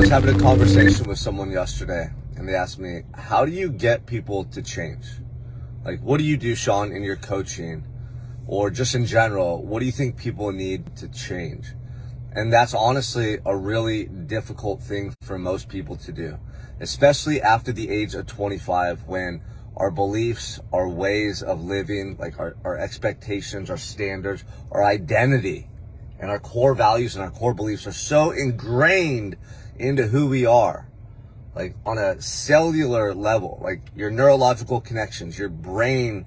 was having a conversation with someone yesterday, and they asked me, how do you get people to change? Like, what do you do, Sean, in your coaching, or just in general, what do you think people need to change? And that's honestly a really difficult thing for most people to do, especially after the age of 25, when our beliefs, our ways of living, like our expectations, our standards, our identity, and our core values and our core beliefs are so ingrained into who we are, like on a cellular level, like your neurological connections, your brain,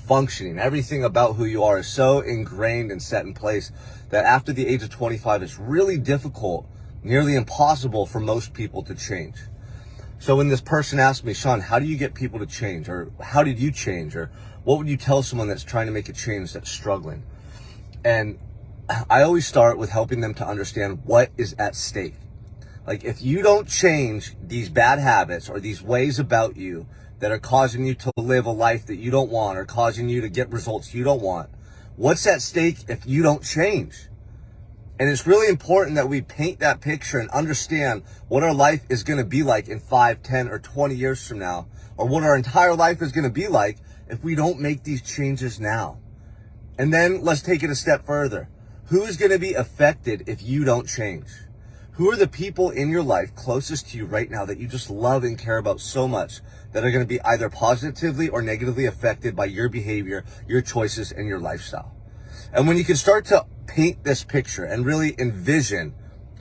functioning, everything about who you are is so ingrained and set in place that after the age of 25, it's really difficult, nearly impossible for most people to change. So when this person asked me, Sean, how do you get people to change? Or how did you change? Or what would you tell someone that's trying to make a change, that's struggling? And I always start with helping them to understand what is at stake. Like, if you don't change these bad habits or these ways about you that are causing you to live a life that you don't want or causing you to get results you don't want, what's at stake if you don't change? And it's really important that we paint that picture and understand what our life is going to be like in 5, 10, or 20 years from now, or what our entire life is going to be like if we don't make these changes now. And then let's take it a step further. Who is going to be affected if you don't change? Who are the people in your life closest to you right now that you just love and care about so much that are going to be either positively or negatively affected by your behavior, your choices, and your lifestyle? And when you can start to paint this picture and really envision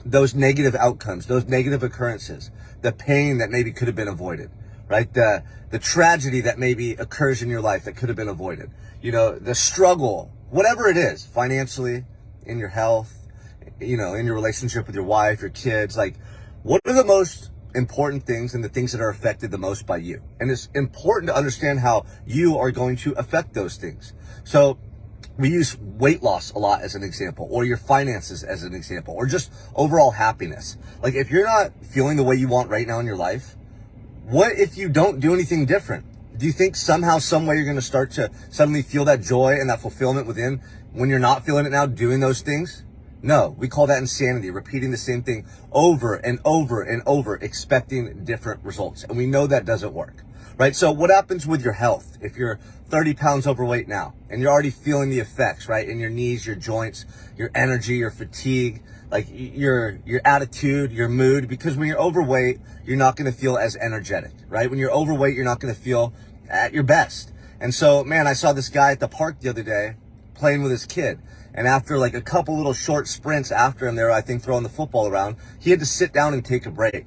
those negative outcomes, those negative occurrences, the pain that maybe could have been avoided, right? The tragedy that maybe occurs in your life that could have been avoided, the struggle, whatever it is, financially, in your health, in your relationship with your wife, your kids, like, what are the most important things and the things that are affected the most by you? And it's important to understand how you are going to affect those things. So we use weight loss a lot as an example, or your finances as an example, or just overall happiness. Like, if you're not feeling the way you want right now in your life, what if you don't do anything different? Do you think somehow, some way you're going to start to suddenly feel that joy and that fulfillment within when you're not feeling it now, doing those things? No, we call that insanity, repeating the same thing over and over and over, expecting different results. And we know that doesn't work, right? So what happens with your health? If you're 30 pounds overweight now and you're already feeling the effects, right? In your knees, your joints, your energy, your fatigue, like your attitude, your mood, because when you're overweight, you're not going to feel as energetic, right? When you're overweight, you're not going to feel at your best. And so, man, I saw this guy at the park the other day playing with his kid. And after like a couple little short sprints after him there, I think throwing the football around, he had to sit down and take a break.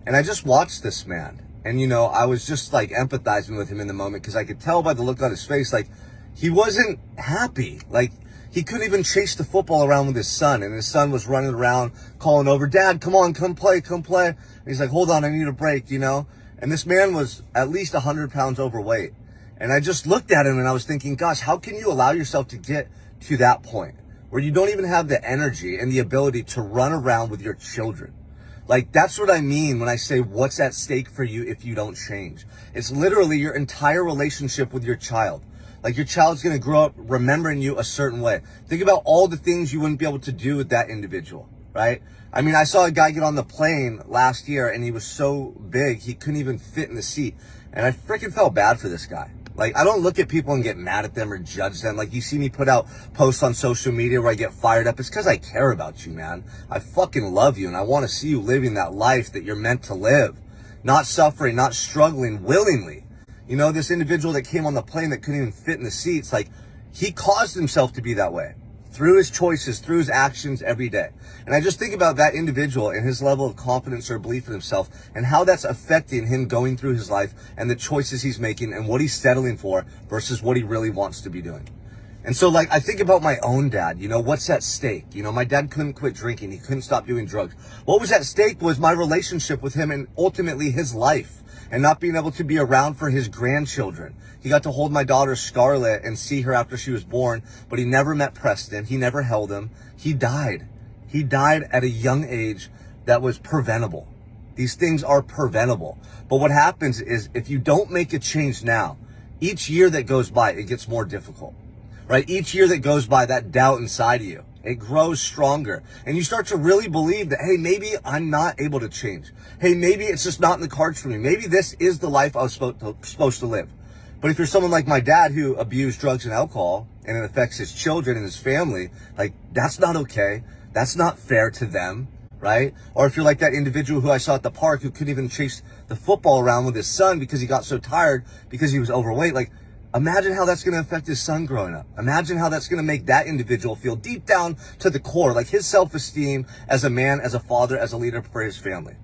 And I just watched this man. And, I was just like empathizing with him in the moment because I could tell by the look on his face, like he wasn't happy. Like he couldn't even chase the football around with his son. And his son was running around calling over, Dad, come on, come play, come play. And he's like, hold on, I need a break, And this man was at least 100 pounds overweight. And I just looked at him and I was thinking, gosh, how can you allow yourself to get to that point where you don't even have the energy and the ability to run around with your children? Like, that's what I mean when I say what's at stake for you if you don't change. It's literally your entire relationship with your child. Like, your child's going to grow up remembering you a certain way. Think about all the things you wouldn't be able to do with that individual, right? I mean, I saw a guy get on the plane last year and he was so big, he couldn't even fit in the seat. And I freaking felt bad for this guy. Like, I don't look at people and get mad at them or judge them. Like, you see me put out posts on social media where I get fired up. It's because I care about you, man. I fucking love you, and I want to see you living that life that you're meant to live. Not suffering, not struggling willingly. This individual that came on the plane that couldn't even fit in the seats, like, he caused himself to be that way through his choices, through his actions every day. And I just think about that individual and his level of confidence or belief in himself and how that's affecting him going through his life and the choices he's making and what he's settling for versus what he really wants to be doing. And so, like, I think about my own dad, what's at stake? My dad couldn't quit drinking. He couldn't stop doing drugs. What was at stake was my relationship with him and ultimately his life and not being able to be around for his grandchildren. He got to hold my daughter Scarlett and see her after she was born, but he never met Preston. He never held him. He died. He died at a young age that was preventable. These things are preventable. But what happens is if you don't make a change now, each year that goes by, it gets more difficult, right? Each year that goes by, that doubt inside of you, It grows stronger. And you start to really believe that, hey, maybe I'm not able to change. Hey, maybe it's just not in the cards for me. Maybe this is the life I was supposed to live. But if you're someone like my dad who abused drugs and alcohol and it affects his children and his family, like, that's not okay. That's not fair to them, right? Or if you're like that individual who I saw at the park who couldn't even chase the football around with his son because he got so tired because he was overweight, like, imagine how that's going to affect his son growing up. Imagine how that's going to make that individual feel deep down to the core, like his self-esteem as a man, as a father, as a leader for his family.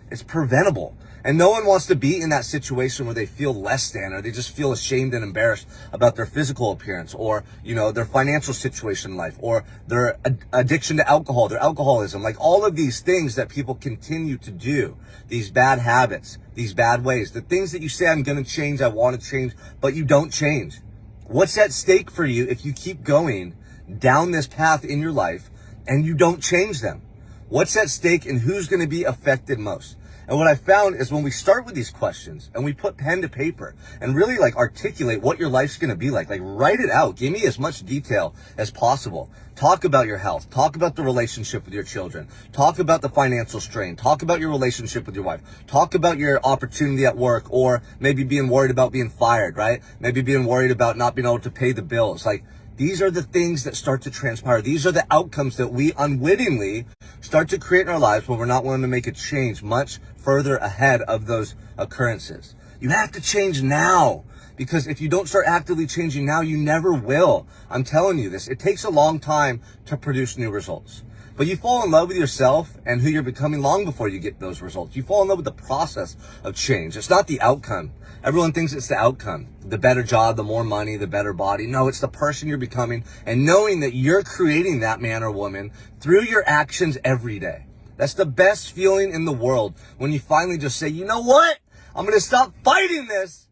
It's preventable. And no one wants to be in that situation where they feel less than, or they just feel ashamed and embarrassed about their physical appearance, or, you know, their financial situation in life, or their addiction to alcohol, their alcoholism, like all of these things that people continue to do, these bad habits, these bad ways, the things that you say, I'm going to change, I want to change, but you don't change. What's at stake for you if you keep going down this path in your life and you don't change them? What's at stake and who's going to be affected most? And what I found is when we start with these questions and we put pen to paper and really like articulate what your life's going to be like write it out. Give me as much detail as possible. Talk about your health. Talk about the relationship with your children. Talk about the financial strain. Talk about your relationship with your wife. Talk about your opportunity at work, or maybe being worried about being fired, right? Maybe being worried about not being able to pay the bills. Like, these are the things that start to transpire. These are the outcomes that we unwittingly start to create in our lives when we're not willing to make a change much further ahead of those occurrences. You have to change now, because if you don't start actively changing now, you never will. I'm telling you this. It takes a long time to produce new results. But you fall in love with yourself and who you're becoming long before you get those results. You fall in love with the process of change. It's not the outcome. Everyone thinks it's the outcome. The better job, the more money, the better body. No, it's the person you're becoming, and knowing that you're creating that man or woman through your actions every day. That's the best feeling in the world, when you finally just say, you know what? I'm going to stop fighting this,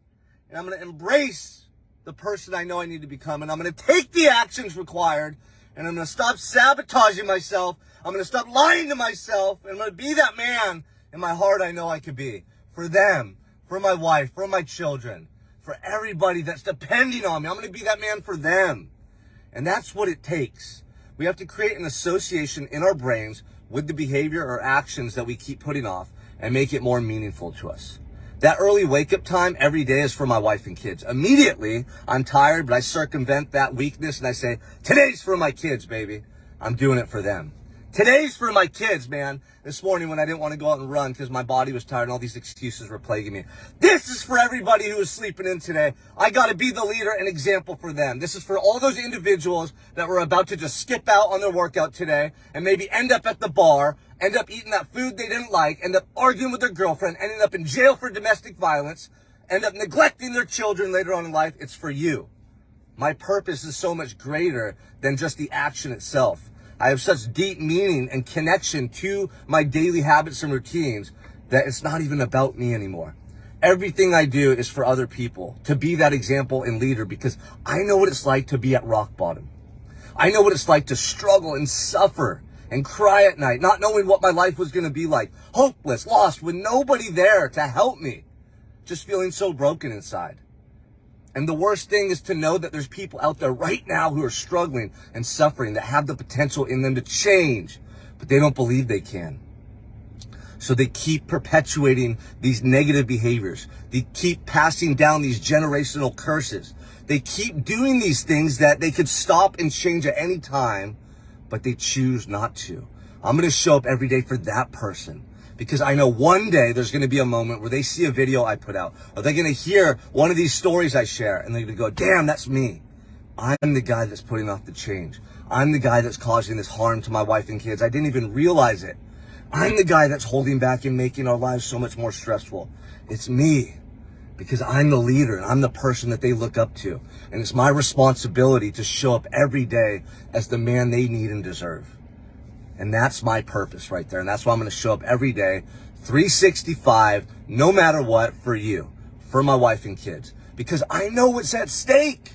and I'm going to embrace the person I know I need to become, and I'm going to take the actions required, and I'm going to stop sabotaging myself. I'm going to stop lying to myself, and I'm going to be that man in my heart I know I could be. For them, for my wife, for my children, for everybody that's depending on me. I'm going to be that man for them. And that's what it takes. We have to create an association in our brains with the behavior or actions that we keep putting off and make it more meaningful to us. That early wake-up time every day is for my wife and kids. Immediately, I'm tired, but I circumvent that weakness and I say, today's for my kids, baby. I'm doing it for them. Today's for my kids, man. This morning when I didn't want to go out and run because my body was tired and all these excuses were plaguing me. This is for everybody who is sleeping in today. I got to be the leader and example for them. This is for all those individuals that were about to just skip out on their workout today and maybe end up at the bar, end up eating that food they didn't like, end up arguing with their girlfriend, ending up in jail for domestic violence, end up neglecting their children later on in life. It's for you. My purpose is so much greater than just the action itself. I have such deep meaning and connection to my daily habits and routines that it's not even about me anymore. Everything I do is for other people, to be that example and leader, because I know what it's like to be at rock bottom. I know what it's like to struggle and suffer and cry at night, not knowing what my life was going to be like, hopeless, lost, with nobody there to help me, just feeling so broken inside. And the worst thing is to know that there's people out there right now who are struggling and suffering, that have the potential in them to change, but they don't believe they can. So they keep perpetuating these negative behaviors. They keep passing down these generational curses. They keep doing these things that they could stop and change at any time, but they choose not to. I'm going to show up every day for that person, because I know one day there's going to be a moment where they see a video I put out, or they're going to hear one of these stories I share, and they're going to go, damn, that's me. I'm the guy that's putting off the change. I'm the guy that's causing this harm to my wife and kids. I didn't even realize it. I'm the guy that's holding back and making our lives so much more stressful. It's me, because I'm the leader and I'm the person that they look up to. And it's my responsibility to show up every day as the man they need and deserve. And that's my purpose right there. And that's why I'm going to show up every day, 365, no matter what, for you, for my wife and kids. Because I know what's at stake.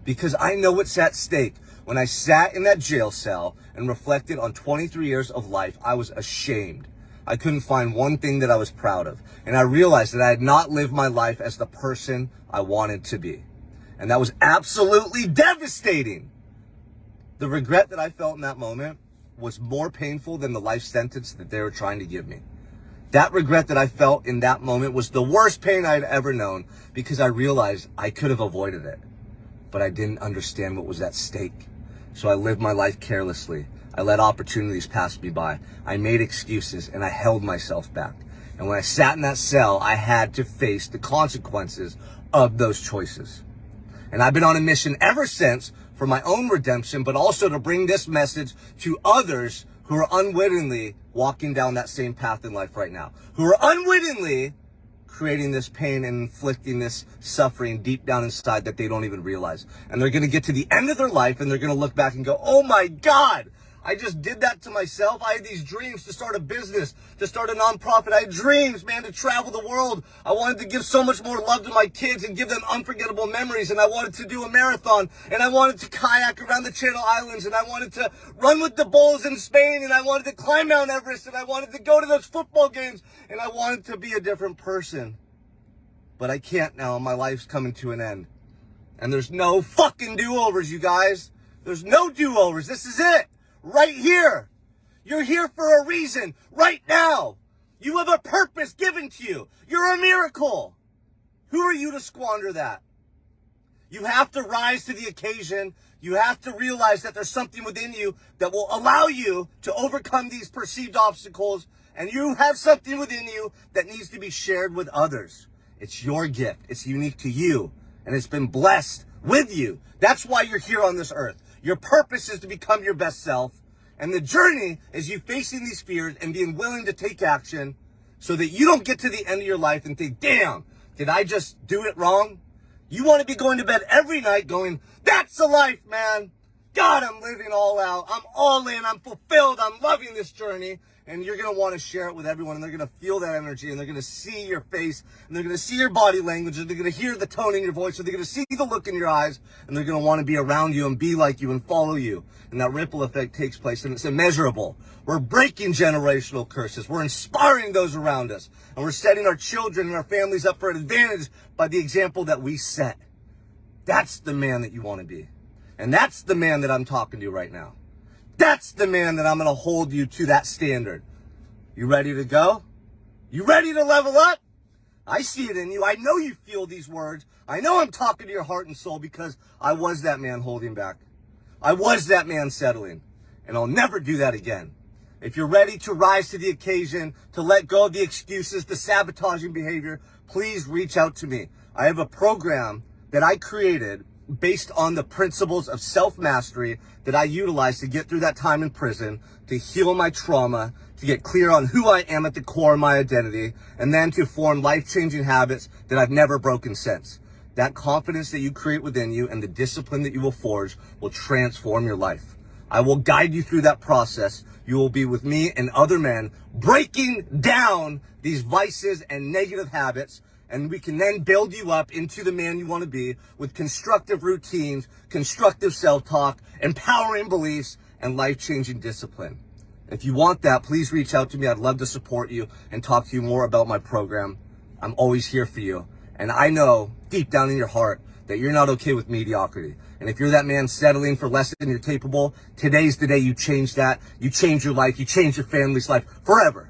Because I know what's at stake. When I sat in that jail cell and reflected on 23 years of life, I was ashamed. I couldn't find one thing that I was proud of. And I realized that I had not lived my life as the person I wanted to be. And that was absolutely devastating. The regret that I felt in that moment was more painful than the life sentence that they were trying to give me. That regret that I felt in that moment was the worst pain I'd ever known, because I realized I could have avoided it, but I didn't understand what was at stake. So I lived my life carelessly. I let opportunities pass me by. I made excuses and I held myself back. And when I sat in that cell, I had to face the consequences of those choices. And I've been on a mission ever since for my own redemption, but also to bring this message to others who are unwittingly walking down that same path in life right now, who are unwittingly creating this pain and inflicting this suffering deep down inside that they don't even realize. And they're going to get to the end of their life and they're going to look back and go, oh my God, I just did that to myself. I had these dreams to start a business, to start a nonprofit. I had dreams, man, to travel the world. I wanted to give so much more love to my kids and give them unforgettable memories. And I wanted to do a marathon, and I wanted to kayak around the Channel Islands, and I wanted to run with the bulls in Spain, and I wanted to climb Mount Everest, and I wanted to go to those football games, and I wanted to be a different person. But I can't now. My life's coming to an end. And there's no fucking do-overs, you guys. There's no do-overs. This is it. Right here. You're here for a reason. Right now. You have a purpose given to you. You're a miracle. Who are you to squander that? You have to rise to the occasion. You have to realize that there's something within you that will allow you to overcome these perceived obstacles. And you have something within you that needs to be shared with others. It's your gift. It's unique to you. And it's been blessed with you. That's why you're here on this earth. Your purpose is to become your best self. And the journey is you facing these fears and being willing to take action so that you don't get to the end of your life and think, damn, did I just do it wrong? You want to be going to bed every night going, that's the life, man. God, I'm living all out. I'm all in. I'm fulfilled. I'm loving this journey. And you're going to want to share it with everyone. And they're going to feel that energy. And they're going to see your face. And they're going to see your body language. And they're going to hear the tone in your voice. And they're going to see the look in your eyes. And they're going to want to be around you and be like you and follow you. And that ripple effect takes place. And it's immeasurable. We're breaking generational curses. We're inspiring those around us. And we're setting our children and our families up for an advantage by the example that we set. That's the man that you want to be. And that's the man that I'm talking to right now. That's the man that I'm going to hold you to that standard. You ready to go? You ready to level up? I see it in you. I know you feel these words. I know I'm talking to your heart and soul because I was that man holding back. I was that man settling. And I'll never do that again. If you're ready to rise to the occasion, to let go of the excuses, the sabotaging behavior, please reach out to me. I have a program that I created based on the principles of self-mastery that I utilize to get through that time in prison, to heal my trauma, to get clear on who I am at the core of my identity, and then to form life-changing habits that I've never broken since. That confidence that you create within you and the discipline that you will forge will transform your life. I will guide you through that process. You will be with me and other men breaking down these vices and negative habits. And we can then build you up into the man you want to be with constructive routines, constructive self-talk, empowering beliefs, and life-changing discipline. If you want that, please reach out to me. I'd love to support you and talk to you more about my program. I'm always here for you. And I know deep down in your heart that you're not okay with mediocrity. And if you're that man settling for less than you're capable, today's the day you change that. You change your life. You change your family's life forever.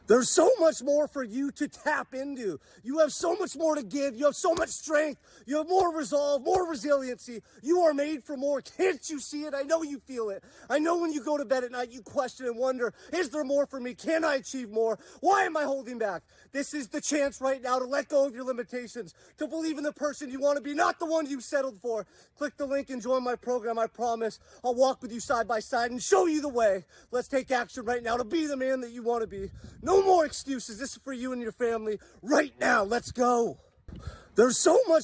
There's so much more for you to tap into. You have so much more to give. You have so much strength. You have more resolve, more resiliency. You are made for more. Can't you see it? I know you feel it. I know when you go to bed at night, you question and wonder, is there more for me? Can I achieve more? Why am I holding back? This is the chance right now to let go of your limitations, to believe in the person you want to be, not the one you settled for. Click the link and join my program. I promise I'll walk with you side by side and show you the way. Let's take action right now to be the man that you want to be. No more excuses. This is for you and your family right now. Let's go. There's so much